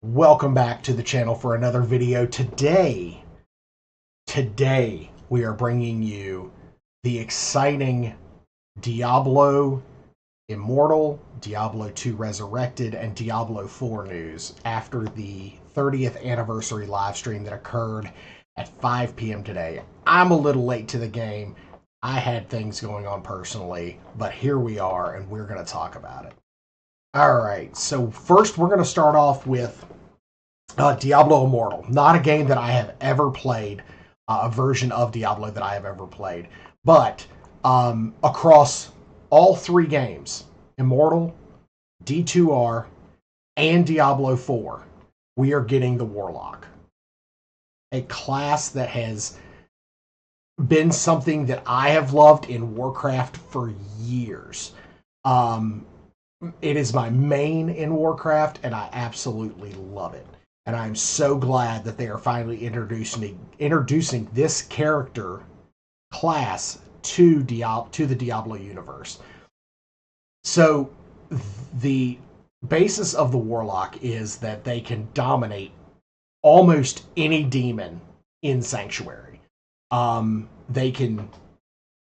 Welcome back to the channel for another video. Today we are bringing you the exciting Diablo Immortal, Diablo 2 Resurrected, and Diablo 4 news after the 30th anniversary live stream that occurred at 5 p.m. today. I'm a little late to the game. I had things going on personally, but here we are and we're going to talk about it. All right, so first we're going to start off with Diablo Immortal. Not a game that I have ever played, a version of Diablo that I have ever played. But across all three games, Immortal, D2R, and Diablo 4, we are getting the Warlock. A class that has been something that I have loved in Warcraft for years. It is my main in Warcraft, and I absolutely love it. And I'm so glad that they are finally introducing this character class to the Diablo universe. So the basis of the Warlock is that they can dominate almost any demon in Sanctuary. They can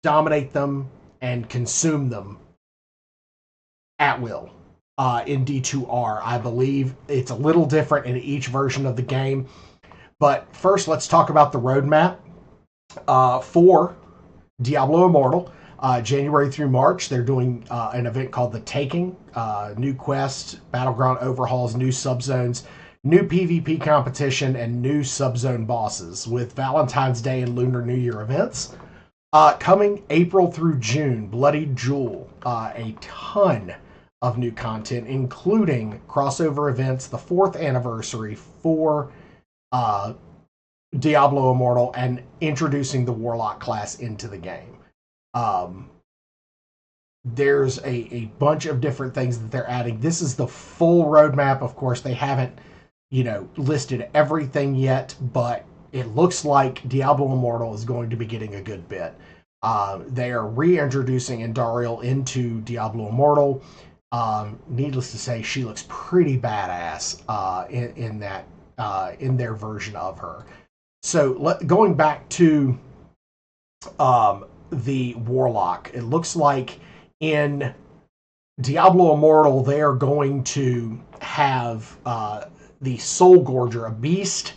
dominate them and consume them at will. In D2R, I believe it's a little different in each version of the game. But first, let's talk about the roadmap for Diablo Immortal. January through March, they're doing an event called The Taking, new quests, battleground overhauls, new subzones, new PvP competition, and new subzone bosses with Valentine's Day and Lunar New Year events. Coming April through June, Bloody Jewel, a ton of new content, including crossover events, the 4th anniversary for Diablo Immortal, and introducing the Warlock class into the game. There's a bunch of different things that they're adding. This is the full roadmap. Of course, they haven't, listed everything yet, but it looks like Diablo Immortal is going to be getting a good bit. They are reintroducing Andariel into Diablo Immortal. Needless to say, she looks pretty badass in their version of her. So going back to the Warlock, it looks like in Diablo Immortal they are going to have the Soul Gorger, a beast,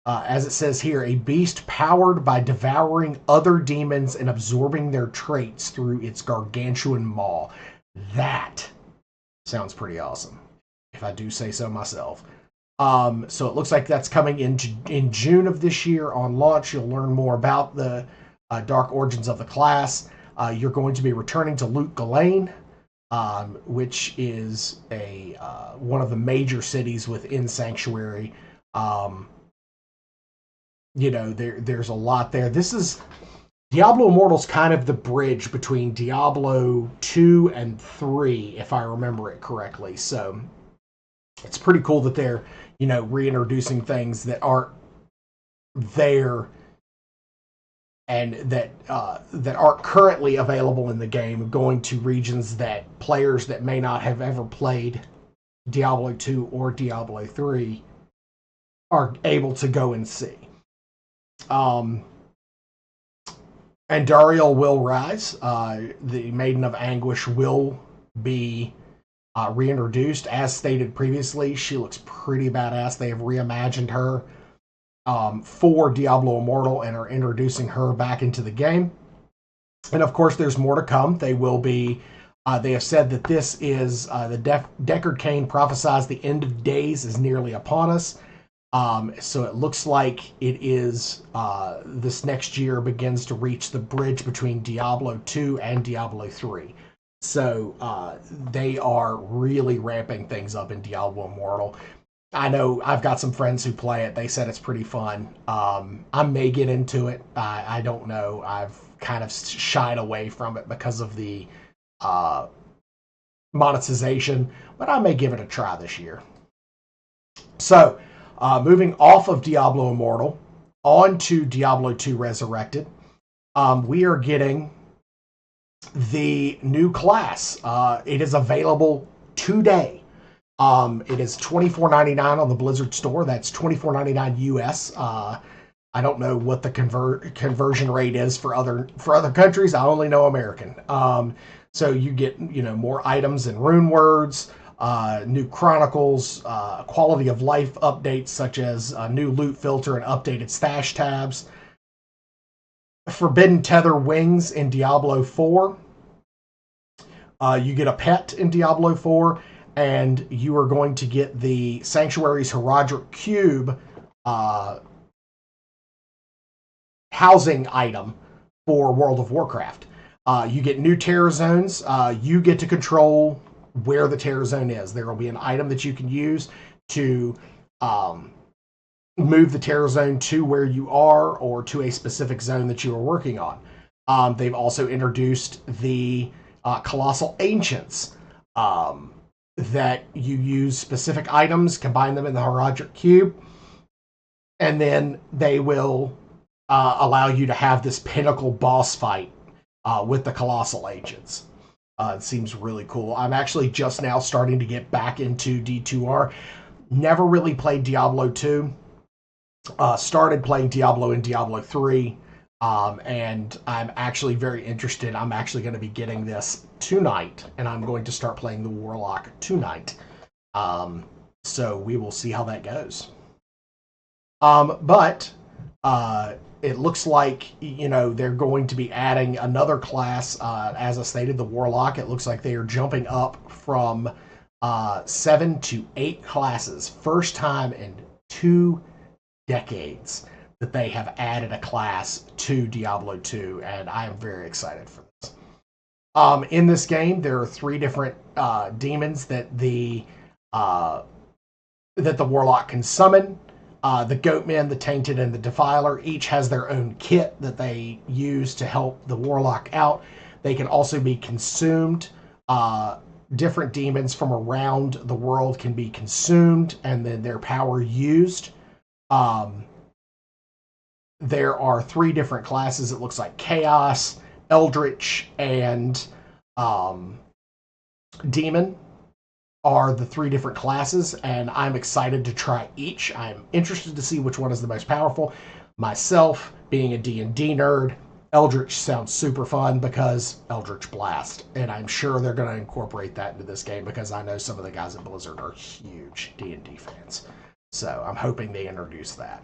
as it says here, a beast powered by devouring other demons and absorbing their traits through its gargantuan maw. That sounds pretty awesome, if I do say so myself. So it looks like that's coming in June of this year on launch. You'll learn more about the dark origins of the class. You're going to be returning to Lut Gholein, which is one of the major cities within Sanctuary. There's a lot there. This is Diablo Immortal's kind of the bridge between Diablo 2 and 3, if I remember it correctly. So it's pretty cool that they're, reintroducing things that aren't there and that aren't currently available in the game, going to regions that players that may not have ever played Diablo 2 or Diablo 3 are able to go and see. Andariel will rise. The Maiden of Anguish will be reintroduced. As stated previously, she looks pretty badass. They have reimagined her for Diablo Immortal and are introducing her back into the game. And of course, there's more to come. They will be. They have said that this is the Deckard Cain prophesies the end of days is nearly upon us. So it looks like it is this next year begins to reach the bridge between Diablo 2 and Diablo 3. So they are really ramping things up in Diablo Immortal. I know I've got some friends who play it. They said it's pretty fun. I may get into it. I don't know. I've kind of shied away from it because of the monetization, but I may give it a try this year. So moving off of Diablo Immortal on to Diablo 2 Resurrected, we are getting the new class. It is available today. It is $24.99 on the Blizzard store. That's $24.99 US. I don't know what the conversion rate is for other countries. I only know American. So you get more items and rune words, new chronicles, quality of life updates such as a new loot filter and updated stash tabs. Forbidden Tether wings in Diablo 4. You get a pet in Diablo 4, and you are going to get the Sanctuary's Heraldric Cube housing item for World of Warcraft. You get new terror zones. You get to control where the terror zone is. There will be an item that you can use to move the terror zone to where you are or to a specific zone that you are working on. They've also introduced the Colossal Ancients that you use specific items, combine them in the Heraldric Cube, and then they will allow you to have this pinnacle boss fight with the Colossal Ancients. It seems really cool. I'm actually just now starting to get back into D2R. Never really played Diablo 2. Started playing Diablo and Diablo 3. And I'm actually very interested. I'm actually going to be getting this tonight, and I'm going to start playing the Warlock tonight. So we will see how that goes. But it looks like, they're going to be adding another class. As I stated, the Warlock. It looks like they are jumping up from 7 to 8 classes. First time in 2 decades that they have added a class to Diablo 2, and I am very excited for this. In this game, there are 3 different demons that the Warlock can summon. The Goatmen, the Tainted, and the Defiler each has their own kit that they use to help the Warlock out. They can also be consumed. Different demons from around the world can be consumed, and then their power used. There are 3 different classes. It looks like Chaos, Eldritch, and Demon are the 3 different classes, and I'm excited to try each. I'm interested to see which one is the most powerful. Myself, being a D&D nerd, Eldritch sounds super fun because Eldritch Blast, and I'm sure they're going to incorporate that into this game because I know some of the guys at Blizzard are huge D&D fans. So I'm hoping they introduce that.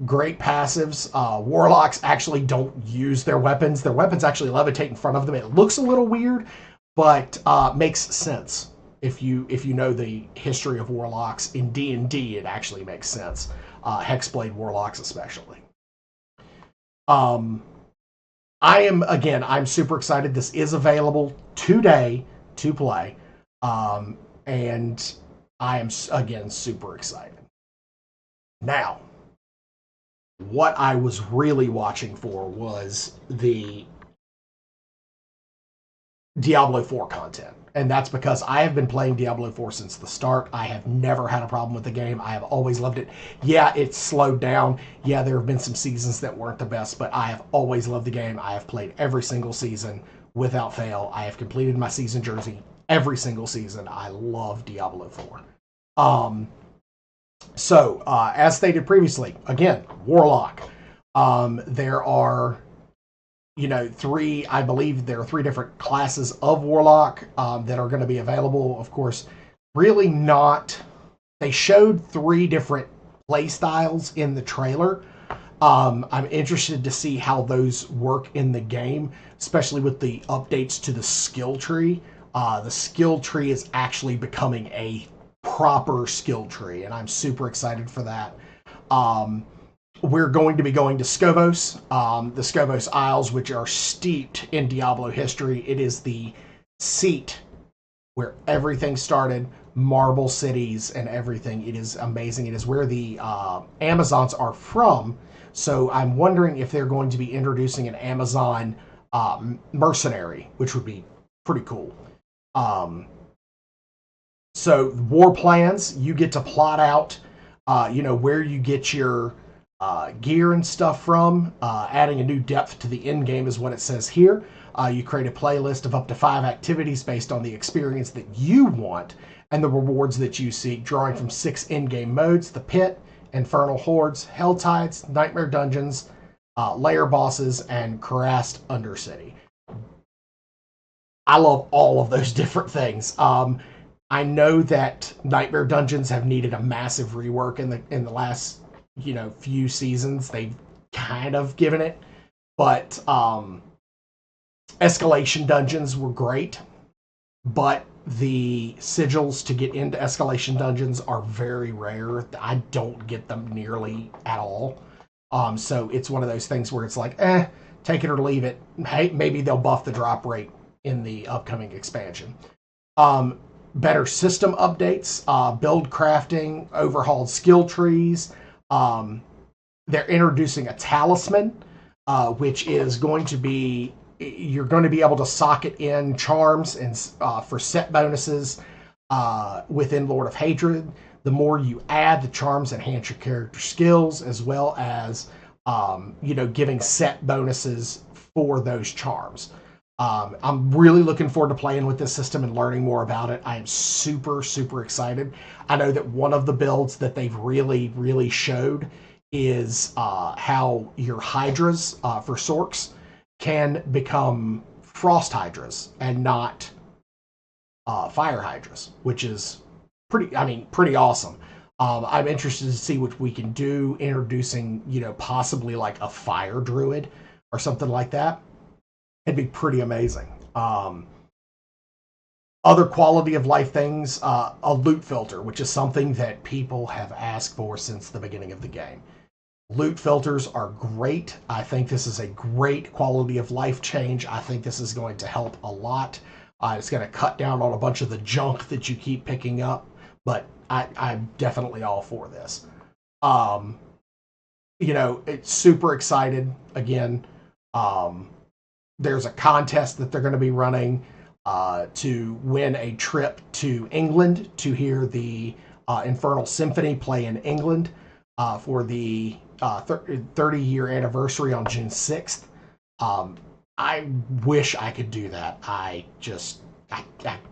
Great passives. Warlocks actually don't use their weapons. Their weapons actually levitate in front of them. It looks a little weird, but makes sense. If you know the history of Warlocks in D&D, it actually makes sense. Hexblade Warlocks especially. I'm super excited. This is available today to play. And I am, again, super excited. Now, what I was really watching for was the Diablo 4 content. And that's because I have been playing Diablo 4 since the start. I have never had a problem with the game. I have always loved it. Yeah, it's slowed down. Yeah, there have been some seasons that weren't the best, but I have always loved the game. I have played every single season without fail. I have completed my season jersey every single season. I love Diablo 4. So, as stated previously, again, Warlock. There are, 3, I believe there are 3 different classes of Warlock that are going to be available. Of course, really not. They showed 3 different play styles in the trailer. I'm interested to see how those work in the game, especially with the updates to the skill tree. The skill tree is actually becoming a proper skill tree, and I'm super excited for that. We're going to be going to Skobos, the Skobos Isles, which are steeped in Diablo history. It is the seat where everything started, marble cities and everything. It is amazing. It is where the Amazons are from, so I'm wondering if they're going to be introducing an Amazon mercenary, which would be pretty cool. So war plans, you get to plot out, where you get your gear and stuff from. Adding a new depth to the end game is what it says here. You create a playlist of up to 5 activities based on the experience that you want, and the rewards that you seek, drawing from 6 in-game modes: the Pit, Infernal Hordes, Hell Tides, Nightmare Dungeons, Lair Bosses, and Cuirassed Undercity. I love all of those different things. I know that Nightmare Dungeons have needed a massive rework in the last few seasons. They've kind of given it, but Escalation Dungeons were great, but the sigils to get into Escalation Dungeons are very rare. I don't get them nearly at all. So it's one of those things where it's like, take it or leave it. Hey, maybe they'll buff the drop rate in the upcoming expansion. Better system updates, build crafting, overhauled skill trees. They're introducing a talisman, which is going to be, you're going to be able to socket in charms and for set bonuses within Lord of Hatred. The more you add, the charms enhance your character skills, as well as giving set bonuses for those charms. I'm really looking forward to playing with this system and learning more about it. I am super, super excited. I know that one of the builds that they've really, really showed is how your Hydras for Sorks can become Frost Hydras and not Fire Hydras, which is pretty awesome. I'm interested to see what we can do, introducing, possibly like a Fire Druid or something like that. It'd be pretty amazing. Other quality of life things, a loot filter, which is something that people have asked for since the beginning of the game. Loot filters are great. I think this is a great quality of life change. I think this is going to help a lot. It's going to cut down on a bunch of the junk that you keep picking up, but I'm definitely all for this. It's super excited. Again, there's a contest that they're going to be running to win a trip to England to hear the Infernal Symphony play in England for the 30-year anniversary on June 6th. I wish I could do that. I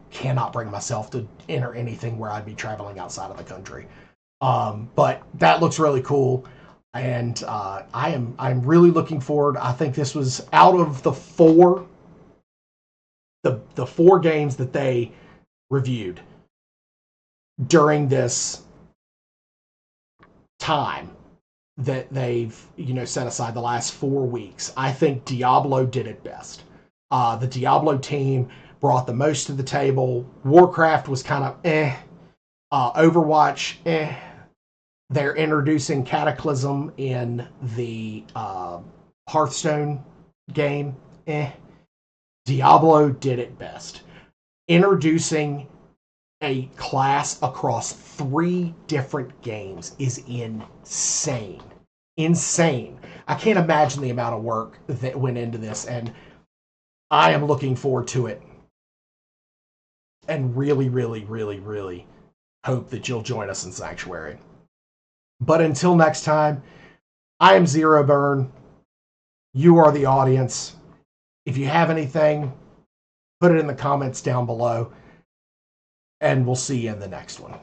cannot bring myself to enter anything where I'd be traveling outside of the country. But that looks really cool. And I'm really looking forward. I think this was out of the four games that they reviewed during this time that they've set aside, the last 4 weeks. I think Diablo did it best. The Diablo team brought the most to the table. Warcraft was kind of Overwatch, They're introducing Cataclysm in the Hearthstone game. Diablo did it best. Introducing a class across 3 different games is insane. Insane. I can't imagine the amount of work that went into this, and I am looking forward to it. And really, really, really, really hope that you'll join us in Sanctuary. But until next time, I am Zero Burn. You are the audience. If you have anything, put it in the comments down below. And we'll see you in the next one.